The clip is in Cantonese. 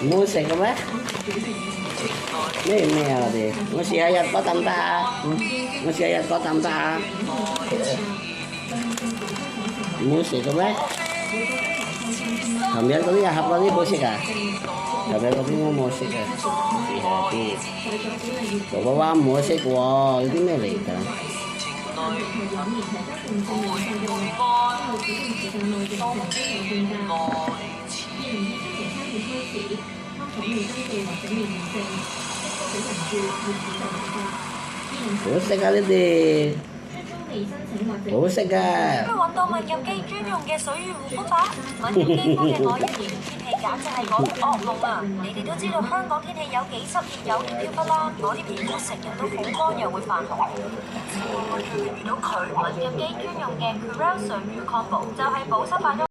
唔好食嘅咩？咩咩啊我哋？我試下日嗰啖得啊！我試下日嗰啖得啊！唔好食嘅咩？琴日嗰啲入盒嗰啲好食啊！琴日嗰啲我冇食啊！試下啲。爸爸話唔好食喎，有啲咩嚟㗎？好食啊！呢啲好食㗎。揾到敏感肌專用嘅水乳護膚法，敏感肌膚嘅我一年天氣簡直係我嘅噩夢啊！你哋都知道香港天氣有幾濕熱有幾飄忽啦，我啲皮膚成日都好乾又會泛紅。我最近遇到佢敏感肌專用嘅 Curel 水乳 combo 就係保濕發